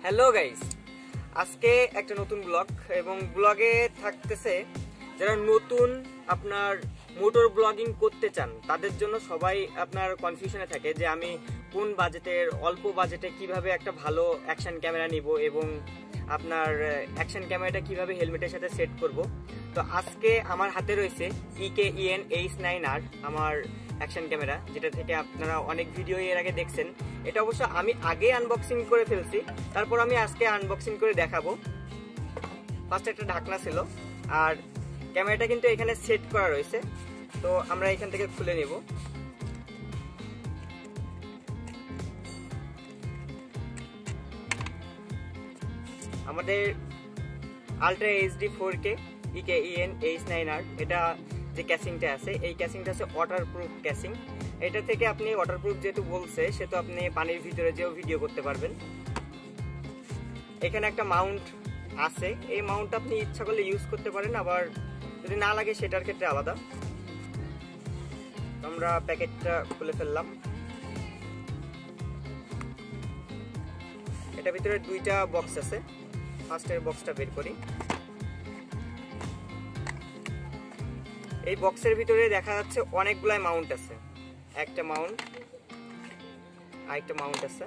Hello guys, আজকে একটা নতুন ব্লগ এবং ব্লগে থাকতেছে যারা নতুন আপনার মোটর ব্লগিং করতে চান তাদের জন্য। সবাই আপনার কনফিউশনে থাকে যে আমি কোন বাজেটের, অল্প বাজেটে কিভাবে একটা ভালো অ্যাকশন ক্যামেরা নিব এবং আপনার অ্যাকশন ক্যামেরাটা কিভাবে হেলমেটের সাথে সেট করব। তো আজকে আমার হাতে রয়েছে EKEN H9R, আমার অ্যাকশন ক্যামেরা, যেটা থেকে আপনারা অনেক ভিডিও এর আগে দেখছেন। এটা অবশ্য আমি আগে আনবক্সিং করে ফেলছি, তারপর আমি আজকে আনবক্সিং করে দেখাবো। ফার্স্ট একটা ঢাকনা ছিল আর ক্যামেরাটা কিন্তু এখানে সেট করা রয়েছে। তো আমরা এখান থেকে খুলে নেব। আমাদের ultra HD 4K EKEN H9R, এটা যে ক্যাসিংটা আছে, এই ক্যাসিংটা আছে ওয়াটারপ্রুফ ক্যাসিং। এটা থেকে আপনি ওয়াটারপ্রুফ যেহেতু বলছে, সেহেতু আপনি পানির ভিতরে যেও ভিডিও করতে পারবেন। এখানে একটা মাউন্ট আছে, এই মাউন্টটা আপনি ইচ্ছা করলে ইউজ করতে পারেন, আবার যদি না লাগে সেটার ক্ষেত্রে আলাদা। আমরা প্যাকেটটা খুলে ফেললাম। এটার ভিতরে দুইটা বক্স আছে। ফার্স্টের বক্সটা বের করি। এই বক্সের ভিতরে দেখা যাচ্ছে অনেকগুলাই মাউন্ট আছে। একটা মাউন্ট, আরেকটা মাউন্ট আছে।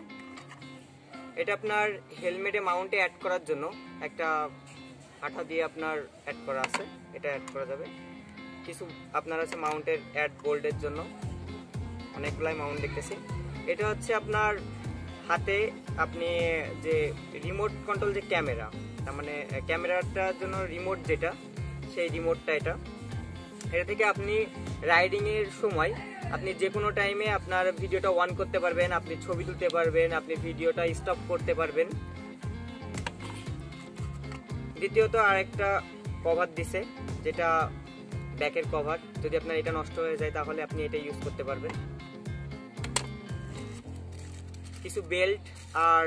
এটা আপনার হেলমেটে মাউন্টে অ্যাড করার জন্য একটা আঠা দিয়ে আপনার অ্যাড করা আছে, এটা অ্যাড করা যাবে। কিছু আপনার আছে মাউন্টের অ্যাড বোল্ডের জন্য, অনেকগুলাই মাউন্ট দেখতেছি। এটা হচ্ছে আপনার হাতে আপনি যে রিমোট কন্ট্রোল যে ক্যামেরা, তার মানে ক্যামেরাটার জন্য রিমোট যেটা, সেই রিমোটটা এটা থেকে আপনি রাইডিং এর সময় আপনি যে কোনো টাইমে আপনার ভিডিওটা অন করতে পারবেন, আপনি ছবি তুলতে পারবেন, আপনি ভিডিওটা স্টপ করতে পারবেন। দ্বিতীয়ত আরেকটা কভার দিছে, যেটা ব্যাকের কভার। যদি আপনার এটা নষ্ট হয়ে যায় তাহলে আপনি এটা ইউজ করতে পারবেন। কিছু বেল্ট আর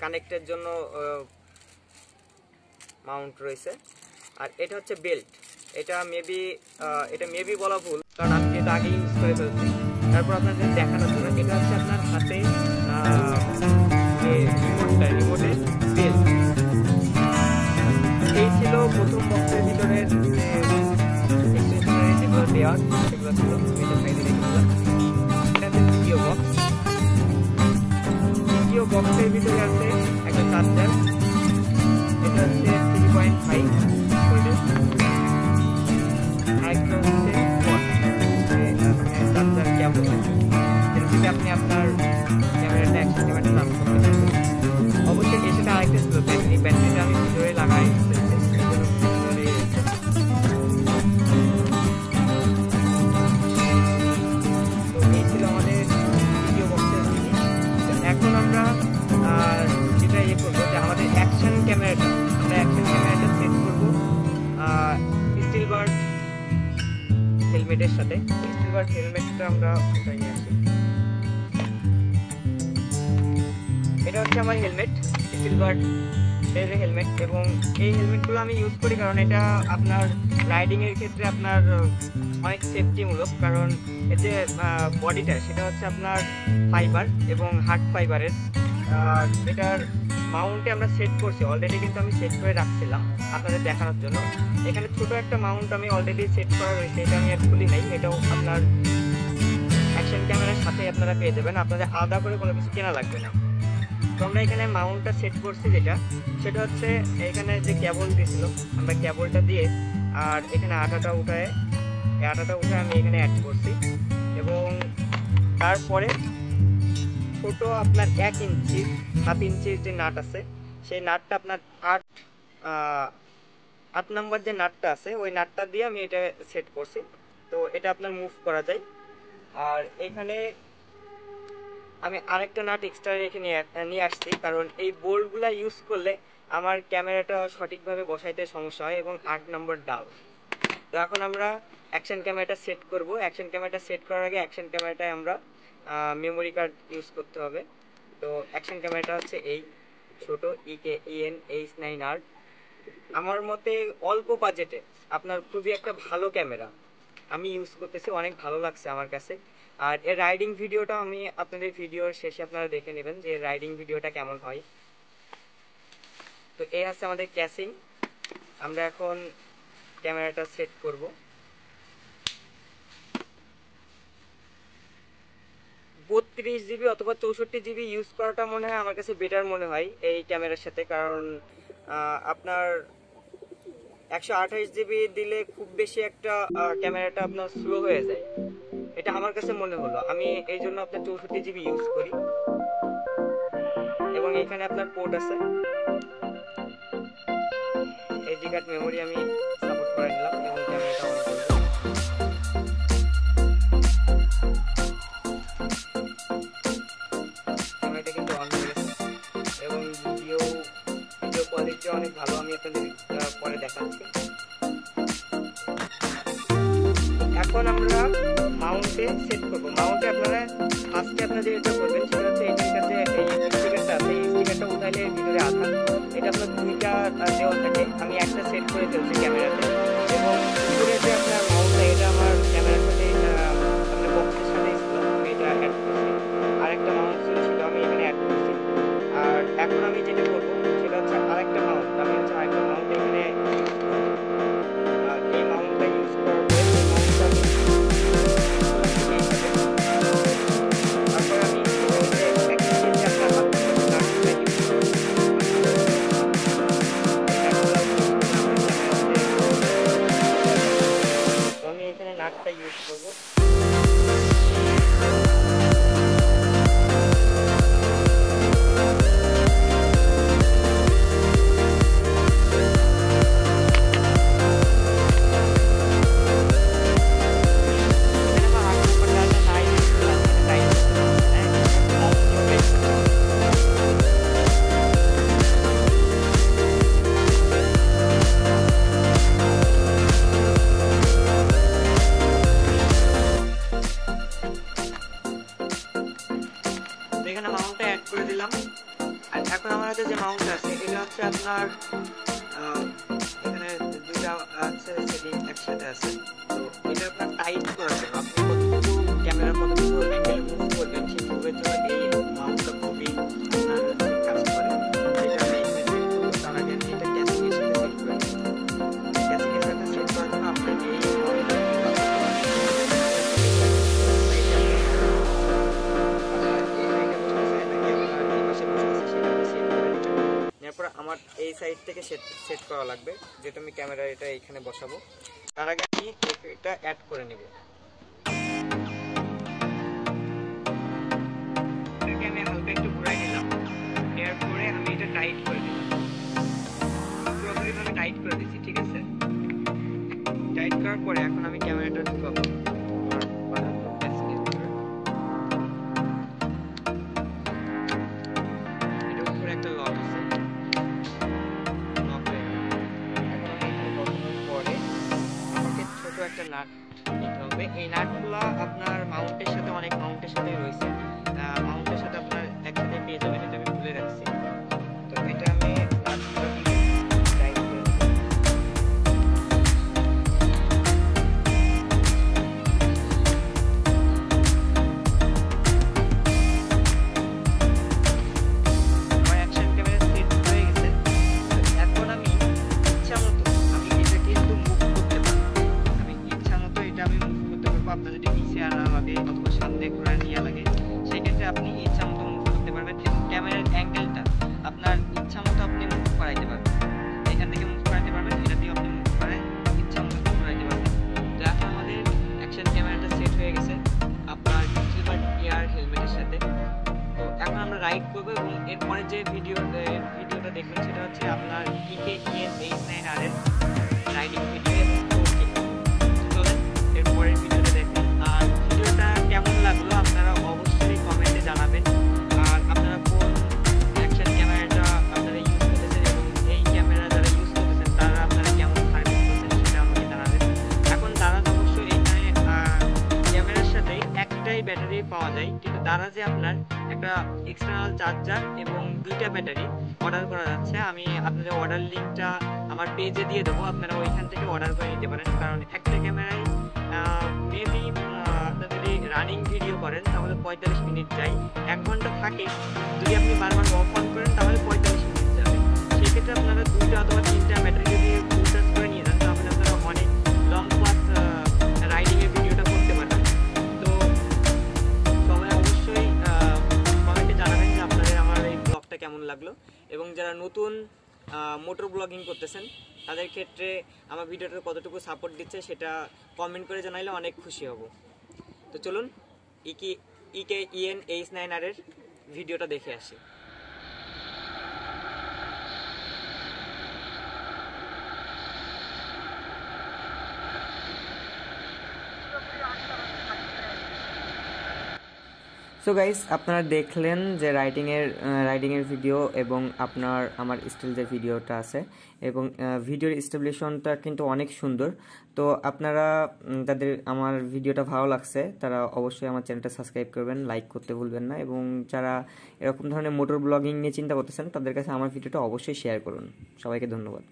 কানেক্টের জন্য মাউন্ট রয়েছে। আর এটা হচ্ছে বেল্ট। এটা মেবি বলা ভুল, কারণ আমি যেটা আগে ইউজ করে ফেলছি। তারপর আপনাদের দেখানোর জন্য, এটা হচ্ছে আপনার হাতে যে রিমোটের বেল্ট। এই ছিল প্রথম বক্সের ভিতরের যেগুলো দেওয়ার, সেগুলো ছিল। এটা সাইডে রেখে দিলাম। এটা হচ্ছে দ্বিতীয় বক্স। দ্বিতীয় বক্সের ভিতরে আছে একটা চার্জার। এটা হচ্ছে 3.5 ভোল্টের। আরেকটা হচ্ছে চার্জার কেবল, যেটা থেকে আপনি আপনার ক্যামেরাটা অ্যাকশন ক্যামেরাটা চার্জ করতে পারবেন। অবশ্যই এর সাথে আরেকটা ছিল ব্যাটারি। ব্যাটারিটা আমি ভিতরে লাগাই ফেলছি। তো এই ছিল আমাদের দ্বিতীয় বক্সের জিনিস। এখন আমরা যেটা করবো, যে আমাদের অ্যাকশন ক্যামেরাটা সেট করবো স্টিলবার্ড হেলমেটের সাথে। স্টিলবার্ড হেলমেটটা আমরা উঠাই নিয়ে আসি। এটা হচ্ছে আমার হেলমেট, স্টিলবার্ড এর হেলমেট। এবং এই হেলমেটগুলো আমি ইউজ করি কারণ এটা আপনার রাইডিং এর ক্ষেত্রে আপনার অনেক সেফটিমূলক। কারণ এর যে বডিটা, সেটা হচ্ছে আপনার ফাইবার এবং হার্ড ফাইবারের। আর এটার মাউন্টে আমরা সেট করছি অলরেডি, কিন্তু আমি সেট করে রাখছিলাম আপনাদের দেখানোর জন্য। এখানে ছোট একটা মাউন্ট আমি অলরেডি সেট করা রয়েছে, এটা আমি আর খুলি নাই। এটাও আপনার অ্যাকশন ক্যামেরার সাথে আপনারা পেয়ে যাবেন, আপনাদের আলাদা করে কোনো কিছু কেনা লাগবে না। তো আমরা এখানে মাউন্টটা সেট করছি, সেটা হচ্ছে এখানে যে কেবল দিয়েছিল, আমরা কেবলটা দিয়ে আর এখানে আটাটা উঠে আমি এখানে অ্যাড করছি। এবং তারপরে ছোট আপনার 1 ইঞ্চি, হাফ ইঞ্চির যে নাট আছে, সেই নাটটা আপনার 8 নম্বর যে নাটটা আছে, ওই নাটটা দিয়ে আমি এটা সেট করছি। তো এটা আপনার মুভ করা যায়। আর এখানে আমি আরেকটা নাট এক্সট্রা রেখে নিয়ে আসছি, কারণ এই বোল্টগুলো ইউজ করলে আমার ক্যামেরাটা সঠিকভাবে বসাইতে সমস্যা হয়। এবং 8 নম্বর ডাল। তো এখন আমরা অ্যাকশন ক্যামেরাটা সেট করব। অ্যাকশন ক্যামেরাটা সেট করার আগে অ্যাকশন ক্যামেরাটায় আমরা মেমোরি কার্ড ইউজ করতে হবে। তো অ্যাকশন ক্যামেরাটা হচ্ছে এই ছোট EKEN H9R। আমার মতে অল্প বাজেটে আপনার খুবই একটা ভালো ক্যামেরা আমি ইউজ করতেছি, অনেক ভালো লাগছে আমার কাছে। আর এর রাইডিং ভিডিওটা আমি আপনাদের ভিডিওর শেষে আপনারা দেখে নেবেন যে রাইডিং ভিডিওটা কেমন হয়। তো এই আছে আমাদের ক্যাসিং। আমরা এখন ক্যামেরাটা সেট করব। 32 জিবি অথবা 64 জিবি ইউজ করাটা মনে হয় আমার কাছে বেটার মনে হয় এই ক্যামেরার সাথে, কারণ আপনার 128 জিবি দিলে খুব বেশি একটা ক্যামেরাটা আপনার স্লো হয়ে যায়, এটা আমার কাছে মনে হলো। আমি এই জন্য আপনার 64 জিবি ইউজ করি। এবং এখানে আপনার পোর্ট আছে, এইচডি কার্ড মেমোরি আমি সাপোর্ট করে নিলাম এবং ক্যামেরাটা অন করব। ক্যামেরাটা কিন্তু অন হয়ে গেছে এবং ভিডিও কোয়ালিটি অনেক ভালো, আমি আপনাদের পরে দেখাচ্ছি। এখন আমরা মাউন্টে সেট করব। মাউন্টে আপনারা ফার্স্টে আপনারা যেটা করবেন সেটা হচ্ছে এটার কাছে এই স্টিকারটা আছে, এই স্টিকারটা উঠাইলে ভিতরে আঠা, এটা আপনার দুইটা দেওয়া থাকে। আমি একটা সেট করে ফেলছি ক্যামেরাতে এবং উপরে যে আপনার মাউন্টটা এটা আমার ক্যামেরার সাথে আপনার বক্সের সাথে ছিল, আমি এটা অ্যাড করছি। আর একটা মাউন্ট ছিল সেটা আমি এখানে অ্যাড করছি। আর এখন আমি যেটা করবো সেটা হচ্ছে আরেকটা মাউন্ট, আমি হচ্ছে আরেকটা মাউন্ট এখানে এই মাউন্টটা ইউজ করার পরে এই মাউন্টটা আমি তারপরে আমি এখানে নাটটা ইউজ করবো। এখানে মাউন্টটা অ্যাড করে দিলাম। আর এখন আমার হাতে যে মাউন্ট আছে এটা হচ্ছে আপনার এখানে দুইটা আছে সেটিং একসাথে আছে। তো এটা আপনার টাইট করা আছে, আপনি কতটুকু ক্যামেরা কতটুকু অ্যাঙ্গেল মুভ করবেন সেই মুভের জন্য এই মাউন্টটা খুবই আপনার কাজ করে। এটা আমি এখানে সেট করবো, তার আগে আমি এটা ক্যাসিংয়ের সাথে সেট করে দেবো। ক্যাসিংয়ের সাথে সেট করার জন্য আপনাকে এই আমার এই সাইড থেকে সেট করা লাগবে, যেটা আমি ক্যামেরা এটা এখানে বসাবো। তার আগে আমি এটা অ্যাড করে নেব। এটাকে আমি হালকা একটু ঘুরাই নিলাম, এরপরে আমি এটা টাইট করে দিলাম। পুরোপুরি আমি টাইট করে দিচ্ছি, ঠিক আছে? টাইট করার পরে এখন আমি ক্যামেরাটা ঢুকাবো। এটার উপরে একটা লক আছে, একটা নাট নিতে হবে। এই নাটগুলো আপনার মাউন্টের সাথে অনেক মাউন্টের সাথে রয়েছে, মাউন্টের সাথে আপনার একসাথে পেয়ে যাবেন, এটা আমি খুলে রাখছি। তো এটা আমি নাটগুলো টাইট করে দেব। আমার অ্যাকশন ক্যামেরা সেট হয়ে গেছে। এখন আমি ইচ্ছা মতো আমি এটা কিন্তু মুভ করতে পারবো, আমি মুভ করতে পারবো। আপনার যদি নিচে আনা লাগে অথবা সামনে ঘোরা নিয়ে লাগে, সেক্ষেত্রে আপনি ইচ্ছা মতো মুভ করতে পারবেন এবং ক্যামেরার অ্যাঙ্গেলটা আপনার ইচ্ছা মতো আপনি মুভ করাইতে পারবেন। এখান থেকে মুভ করাইতে পারবেন, এটা দিয়ে আপনি মুভ করে ইচ্ছা মতো মুভ করাইতে পারবেন। তো এখন আমাদের অ্যাকশন ক্যামেরাটা সেট হয়ে গেছে আপনার সিলভার এয়ার হেলমেটের সাথে। তো এখন আমরা রাইড করবো এবং এরপরে যে ভিডিওটা দেখবেন সেটা হচ্ছে আপনার EK ES-H9R এর রাইডিং ভিডিও। পরের ভিডিওটা দেখুন। আর ভিডিওটা কেমন লাগলো আপনারা অবশ্যই কমেন্টে জানাবেন। আর আপনারা কোন অ্যাকশন ক্যামেরাটা আপনারা ইউজ করতেছেন এবং এই ক্যামেরা যারা ইউজ করতেছেন তারা আপনারা কেমন সার্ভিস করছেন সেটা আমাকে জানাবেন। এখন দারাজ অবশ্যই এখানে ক্যামেরার সাথে একটাই ব্যাটারি পাওয়া যায়, কিন্তু দারাজে আপনার একটা এক্সটার্নাল চার্জার এবং দুইটা ব্যাটারি অর্ডার করা যাচ্ছে। আমি আপনাদের অর্ডার লিঙ্কটা আমার পেজে দিয়ে দেবো, আপনারা ওইখান থেকে অর্ডার করে নিতে পারেন। কারণ একটা ক্যামেরায় মেবি আপনার যদি রানিং ভিডিও করেন তাহলে 45 মিনিট যায়, 1 ঘন্টা থাকে। যদি আপনি বারবার অফ অন করেন তাহলে 45 মিনিট যাবে। সেক্ষেত্রে আপনার কেমন লাগলো, এবং যারা নতুন মোটর ব্লগিং করতেছেন তাদের ক্ষেত্রে আমার ভিডিওটা কতটুকু সাপোর্ট দিচ্ছে সেটা কমেন্ট করে জানাইলে অনেক খুশি হব। তো চলুন EKEN-H9R এর ভিডিওটা দেখে আসি। সো গাইস, আপনারা দেখলেন যে রাইডিংয়ের ভিডিও এবং আমার স্টিল যে ভিডিওটা আছে, এবং ভিডিওর স্টেবিলাইজেশনটা কিন্তু অনেক সুন্দর। তো আপনারা আমার ভিডিওটা ভালো লাগছে তারা অবশ্যই আমার চ্যানেলটা সাবস্ক্রাইব করবেন, লাইক করতে ভুলবেন না, এবং যারা এরকম ধরনের মোটর ব্লগিং নিয়ে চিন্তা করতেছেন তাদের কাছে আমার ভিডিওটা অবশ্যই শেয়ার করুন। সবাইকে ধন্যবাদ।